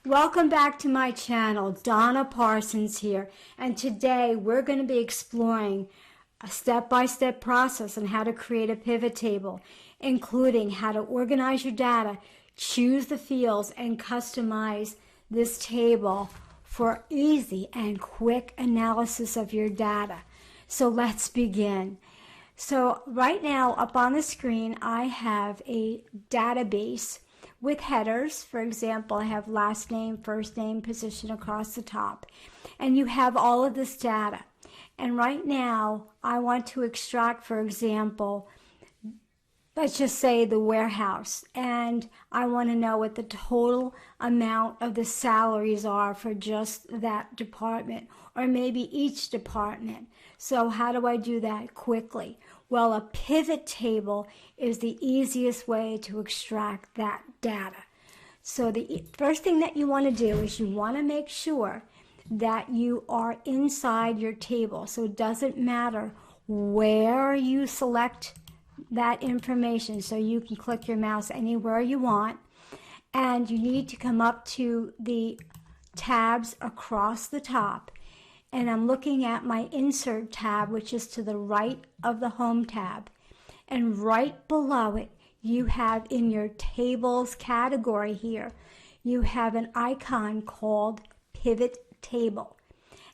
Welcome back to my channel. Donna Parsons here, and today we're going to be exploring a step-by-step process on how to create a pivot table, including how to organize your data, choose the fields, and customize this table for easy and quick analysis of your data. So let's begin. So right now up on the screen I have a database with headers. For example, I have last name, first name, position across the top. And you have all of this data. And right now, I want to extract, for example, let's just say the warehouse. And I want to know what the total amount of the salaries are for just that department, or maybe each department. So how do I do that quickly? Well, a pivot table is the easiest way to extract that data. So the first thing that you want to do is you want to make sure that you are inside your table. So it doesn't matter where you select that information. So you can click your mouse anywhere you want. And you need to come up to the tabs across the top. And I'm looking at my Insert tab, which is to the right of the Home tab. And right below it, you have in your Tables category here, you have an icon called Pivot Table.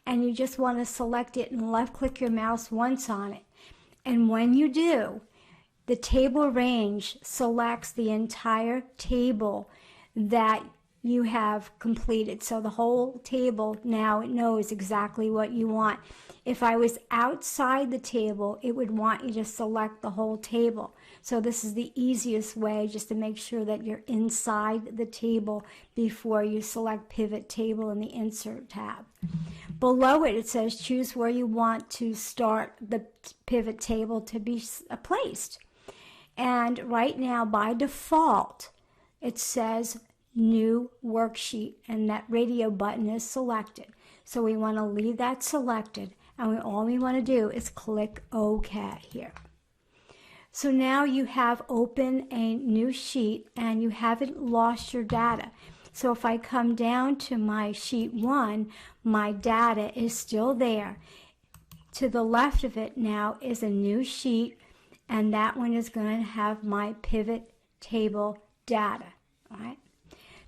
And you just want to select it and left-click your mouse once on it. And when you do, the table range selects the entire table that you have completed. So the whole table now, it knows exactly what you want. If I was outside the table, it would want you to select the whole table. So this is the easiest way, just to make sure that you're inside the table before you select Pivot Table in the Insert tab. Below it, it says choose where you want to start the pivot table to be placed. And right now, by default, it says New Worksheet, and that radio button is selected. So we want to leave that selected, and all we want to do is click OK here. So now you have open a new sheet and you haven't lost your data. So if I come down to my sheet 1, my data is still there. To the left of it now is a new sheet, and that one is going to have my pivot table data. All right.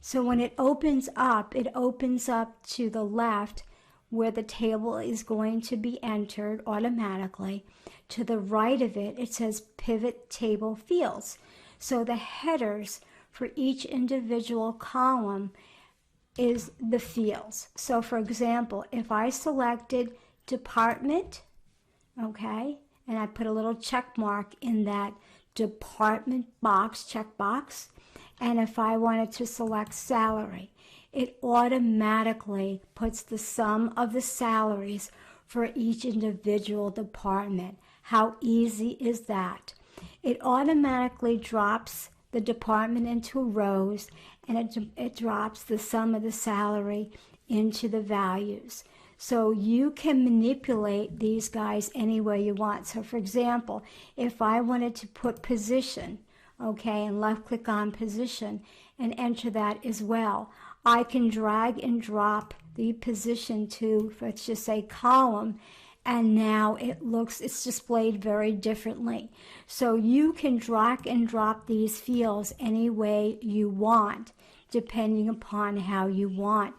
So when it opens up to the left where the table is going to be entered automatically. To the right of it, it says Pivot Table Fields. So the headers for each individual column is the fields. So for example, if I selected department, okay, and I put a little check mark in that department box, checkbox, and if I wanted to select salary, it automatically puts the sum of the salaries for each individual department. How easy is that? It automatically drops the department into rows, and it drops the sum of the salary into the values. So you can manipulate these guys any way you want. So for example, if I wanted to put position, okay, and left click on position and enter that as well, I can drag and drop the position to, let's just say, column, and now it's displayed very differently. So you can drag and drop these fields any way you want, depending upon how you want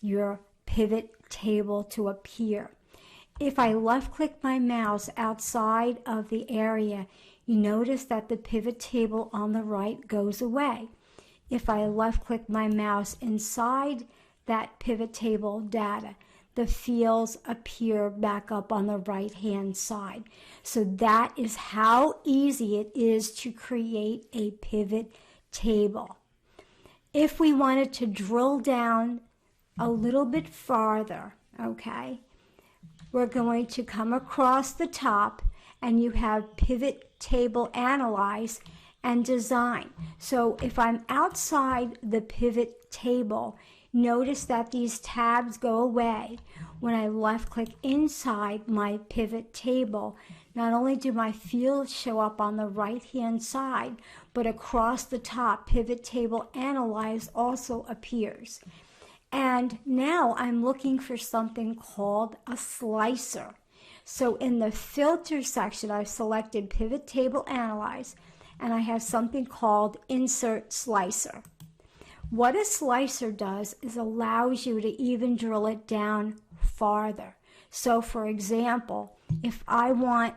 your pivot table to appear. If I left click my mouse outside of the area, you notice that the pivot table on the right goes away. If I left click my mouse inside that pivot table data, the fields appear back up on the right hand side. So that is how easy it is to create a pivot table. If we wanted to drill down a little bit farther, okay, we're going to come across the top, and you have Pivot Table Analyze and Design. So if I'm outside the pivot table, notice that these tabs go away. When I left click inside my pivot table, not only do my fields show up on the right hand side, but across the top, Pivot Table Analyze also appears. And now I'm looking for something called a slicer. So in the filter section, I've selected Pivot Table Analyze, and I have something called Insert Slicer. What a slicer does is allows you to even drill it down farther. So for example, if I want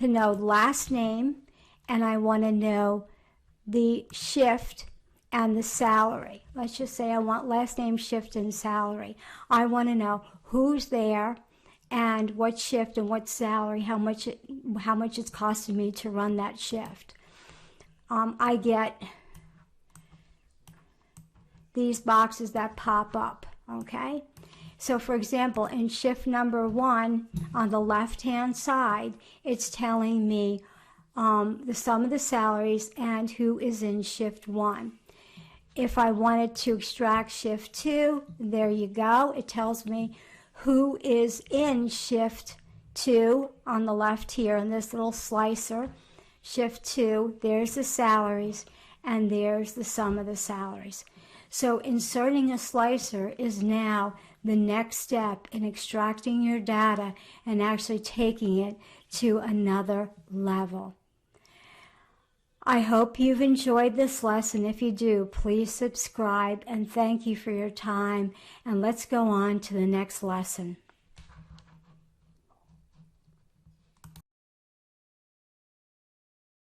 to know last name and I want to know the shift and the salary. Let's just say I want last name, shift, and salary. I want to know who's there and what shift and what salary, how much it's costing me to run that shift. I get these boxes that pop up, okay? So for example, in shift number 1 on the left-hand side, it's telling me the sum of the salaries and who is in shift 1. If I wanted to extract shift 2, there you go. It tells me who is in shift 2 on the left here in this little slicer. Shift 2, there's the salaries, and there's the sum of the salaries. So inserting a slicer is now the next step in extracting your data and actually taking it to another level. I hope you've enjoyed this lesson. If you do, please subscribe, and thank you for your time. And let's go on to the next lesson.